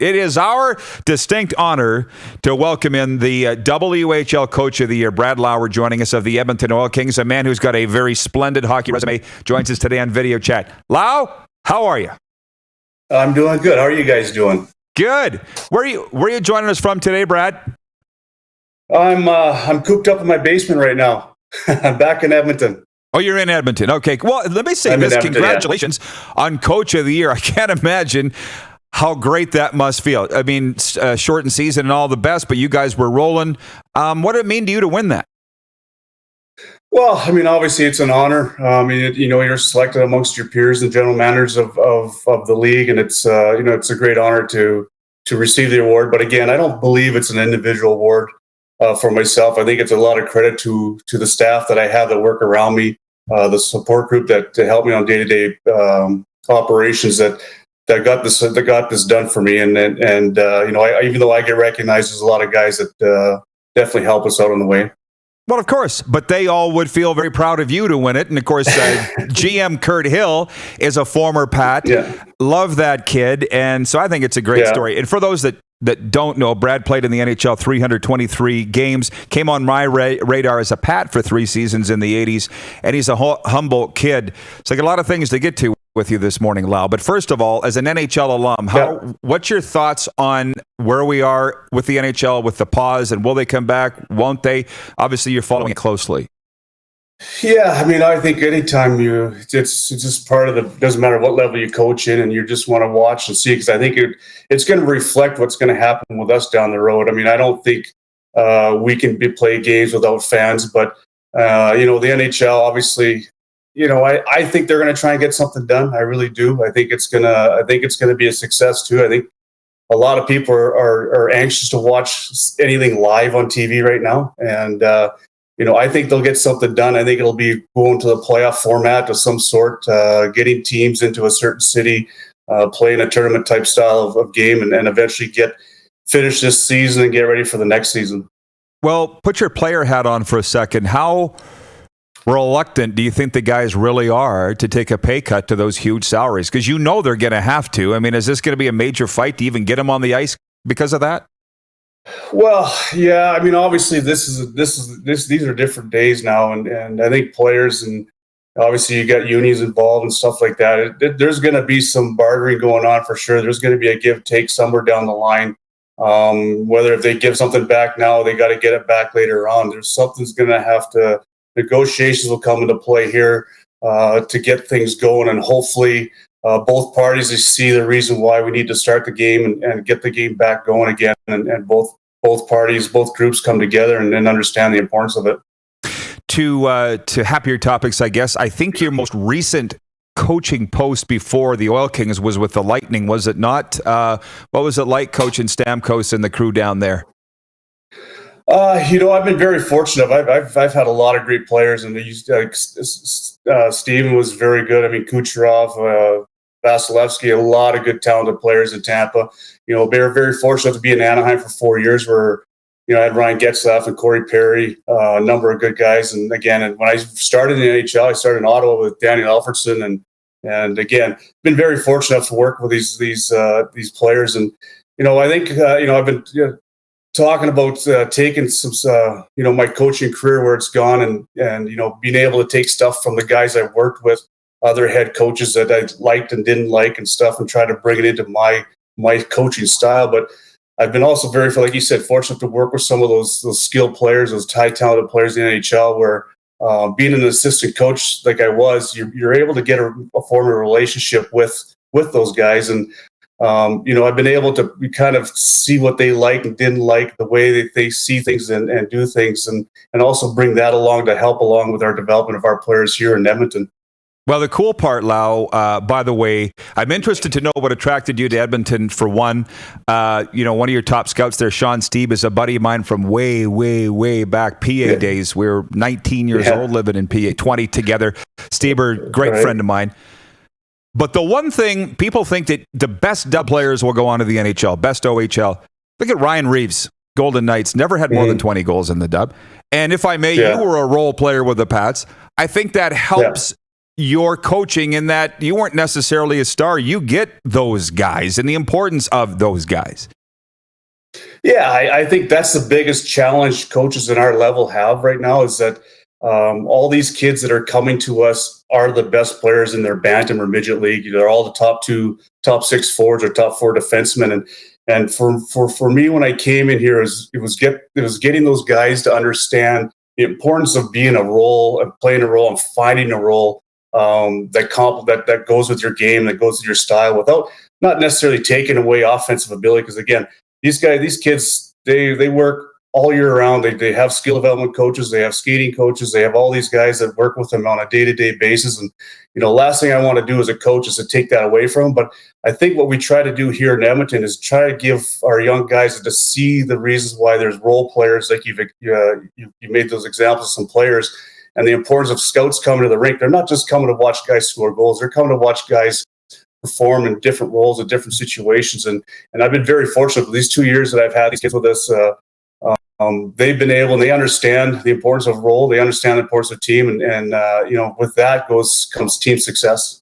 It is our distinct honor to welcome in the WHL Coach of the Year, Brad Lauer, joining us of the Edmonton Oil Kings, a man who's got a very splendid hockey resume, joins us today on video chat. Lau, how are you? I'm doing good. How are you guys doing? Good. Where are you joining us from today, Brad? I'm cooped up in my basement right now. I'm back in Edmonton. Oh, you're in Edmonton. Okay. Well, let me say this. Congratulations on Coach of the Year. I can't imagine how great that must feel. I mean, shortened season and all the best, but you guys were rolling. What did it mean to you to win that? Well, I mean, obviously it's an honor. You're selected amongst your peers and general managers of the league, and it's it's a great honor to receive the award. But again, I don't believe it's an individual award for myself. I think it's a lot of credit to the staff that I have that work around me, the support group that help me on day-to-day operations that got this done for me. And even though I get recognized, there's a lot of guys that definitely help us out on the way. Well, of course, but they all would feel very proud of you to win it. And of course, GM Kurt Hill is a former Pat. Yeah. Love that kid. And so I think it's a great story. And for those that don't know, Brad played in the NHL 323 games, came on my radar as a Pat for 3 seasons in the 80s, and he's a humble kid. So I got a lot of things to get to with you this morning, Lau. But first of all, as an NHL alum, what's your thoughts on where we are with the NHL, with the pause, and will they come back? Won't they? Obviously, you're following it closely. Yeah, I mean, I think anytime it's just part of the, doesn't matter what level you coach in, and you just want to watch and see, because I think it's going to reflect what's going to happen with us down the road. I mean, I don't think we can play games without fans, but the NHL, obviously, I think they're going to try and get something done. I really do. I think it's gonna be a success too. I think a lot of people are anxious to watch anything live on TV right now, and I think they'll get something done. I think it'll be going to the playoff format of some sort, getting teams into a certain city, playing a tournament type style of game, and eventually finish this season and get ready for the next season. Well, put your player hat on for a second. How reluctant do you think the guys really are to take a pay cut to those huge salaries? Because they're going to have to. I mean, is this going to be a major fight to even get them on the ice because of that? Well, yeah. I mean, obviously, these are different days now, and I think players, and obviously you got unions involved and stuff like that. There's going to be some bartering going on for sure. There's going to be a give take somewhere down the line. Whether if they give something back now, they got to get it back later on. Something's going to have to. Negotiations will come into play here to get things going, and hopefully both parties see the reason why we need to start the game and get the game back going again, and both parties, both groups come together and understand the importance of it. To happier topics, I guess. I think your most recent coaching post before the Oil Kings was with the Lightning, was it not? What was it like coaching Stamkos and the crew down there? I've been very fortunate. I've had a lot of great players, and Steven was very good. I mean, Kucherov, Vasilevsky, a lot of good, talented players in Tampa. We were very fortunate to be in Anaheim for 4 years, where I had Ryan Getzlaf and Corey Perry, a number of good guys. And again, when I started in the NHL, I started in Ottawa with Daniel Alfredsson, and again, been very fortunate to work with these players. And I think I've been talking about taking some, my coaching career where it's gone, and being able to take stuff from the guys I've worked with, other head coaches that I liked and didn't like and stuff, and try to bring it into my coaching style. But I've been also very, like you said, fortunate to work with some of those skilled players, those high talented players in the NHL, where being an assistant coach like I was, you're able to get a form of relationship with those guys. And I've been able to kind of see what they like and didn't like, the way that they see things and do things, and also bring that along to help along with our development of our players here in Edmonton. Well, the cool part, Lau, by the way, I'm interested to know what attracted you to Edmonton, for one. One of your top scouts there, Sean Steeb, is a buddy of mine from way, way, way back PA days. We were 19 years old living in PA, 20 together. Steber, great friend of mine. But the one thing, people think that the best dub players will go on to the NHL, best OHL. Look at Ryan Reeves, Golden Knights, never had more than 20 goals in the dub. And if I may, you were a role player with the Pats. I think that helps your coaching in that you weren't necessarily a star. You get those guys and the importance of those guys. Yeah, I think that's the biggest challenge coaches in our level have right now is that all these kids that are coming to us are the best players in their bantam or midget league. They're all the top 6 forwards or top 4 defensemen. And for me, when I came in here, it was getting those guys to understand the importance of being a role and playing a role and finding a role that goes with your game, that goes with your style, without not necessarily taking away offensive ability. Because again, these kids, they work all year round. They have skill development coaches, they have skating coaches, they have all these guys that work with them on a day-to-day basis. And, last thing I want to do as a coach is to take that away from them. But I think what we try to do here in Edmonton is try to give our young guys to see the reasons why there's role players, like you made those examples of some players, and the importance of scouts coming to the rink. They're not just coming to watch guys score goals. They're coming to watch guys perform in different roles in different situations. And I've been very fortunate for these 2 years that I've had these kids with us. They've been able, and they understand the importance of role. They understand the importance of team. And with that comes team success.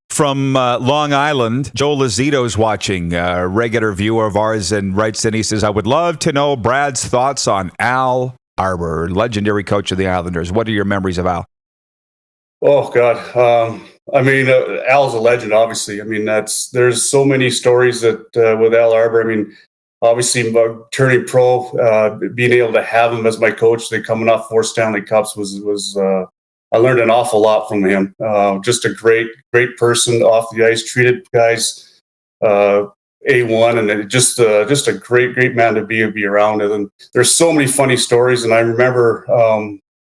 From Long Island, Joe Lazito's watching, a regular viewer of ours, and writes in, he says, I would love to know Brad's thoughts on Al Arbour, legendary coach of the Islanders. What are your memories of Al? Oh, God. Al's a legend, obviously. There's so many stories that with Al Arbour. Obviously, turning pro, being able to have him as my coach, they coming off 4 Stanley Cups was I learned an awful lot from him. Just a great person off the ice, treated guys A1, and just a great man to be around. And there's so many funny stories, and I remember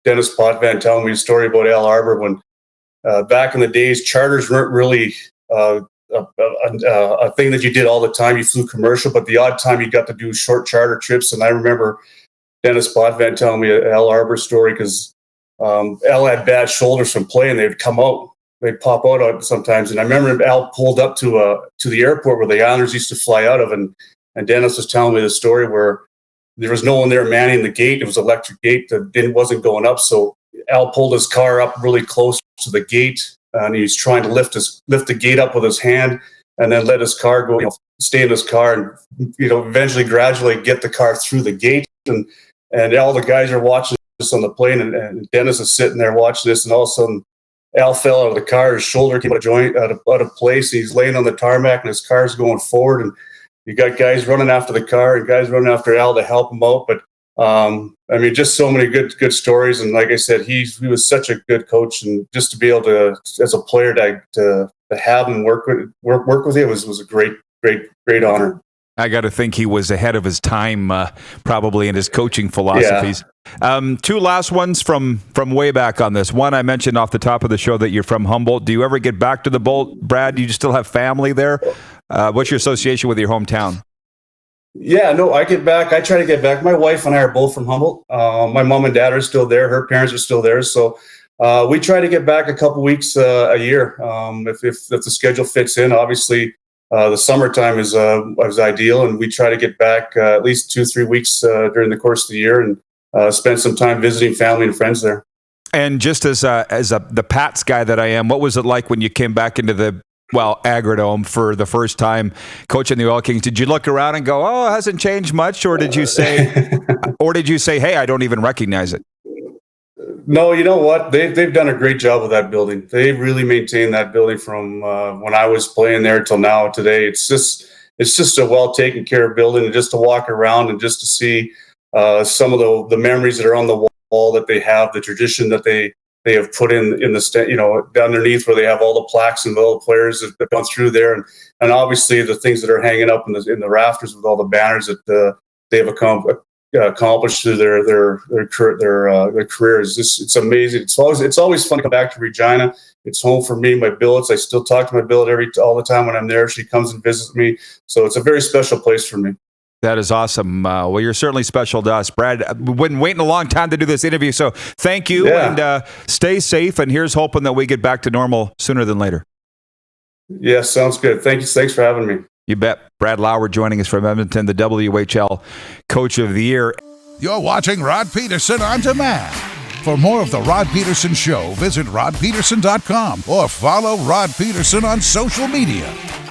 Dennis Potvin telling me a story about Al Arbour when back in the days, charters weren't really a thing that you did all the time. You flew commercial, but the odd time you got to do short charter trips. And I remember Dennis Potvin telling me an Al Arbour story because Al had bad shoulders from playing. They'd pop out sometimes. And I remember Al pulled up to the airport where the Islanders used to fly out of, and Dennis was telling me the story where there was no one there manning the gate. It was an electric gate that wasn't going up. So Al pulled his car up really close to the gate, and he was trying to lift the gate up with his hand, and then let his car go, stay in his car, and eventually gradually get the car through the gate. And all the guys are watching this on the plane, and Dennis is sitting there watching this, and all of a sudden Al fell out of the car. His shoulder came out of place. He's laying on the tarmac, and his car's going forward, and you got guys running after the car and guys running after Al to help him out. But just so many good stories. And like I said, he was such a good coach, and just to be able to, as a player, to have him work with you was a great honor. I got to think he was ahead of his time, probably in his coaching philosophies. Yeah. 2 last ones from way back on this. One, I mentioned off the top of the show that you're from Humboldt. Do you ever get back to the Bolt, Brad? Do you still have family there? What's your association with your hometown? Yeah, no, I get back. I try to get back. My wife and I are both from Humboldt. My mom and dad are still there. Her parents are still there. So we try to get back a couple weeks a year if the schedule fits in. Obviously, the summertime is ideal, and we try to get back at least 2-3 weeks during the course of the year and spend some time visiting family and friends there. And just as the Pats guy that I am, what was it like when you came back into the Agrodome for the first time coaching the Oil Kings? Did you look around and go, "Oh, it hasn't changed much," or did you say, "Hey, I don't even recognize it"? No, you know what? They've done a great job with that building. They really maintained that building from when I was playing there till now. Today, it's just a well taken care of building, and just to walk around and just to see some of the memories that are on the wall that they have, the tradition that they have put in the underneath where they have all the plaques and all the players that have gone through there, and obviously the things that are hanging up in the rafters with all the banners that they have accomplished through their careers. It's amazing. It's always fun to come back to Regina. It's home for me, my billets. I still talk to my billet all the time when I'm there. She comes and visits me, so it's a very special place for me. That is awesome. Well, you're certainly special to us, Brad. We've been waiting a long time to do this interview, so thank you, and stay safe. And here's hoping that we get back to normal sooner than later. Yeah, sounds good. Thank you. Thanks for having me. You bet. Brad Lauer joining us from Edmonton, the WHL Coach of the Year. You're watching Rod Pedersen On Demand. For more of The Rod Pedersen Show, visit rodpedersen.com or follow Rod Pedersen on social media.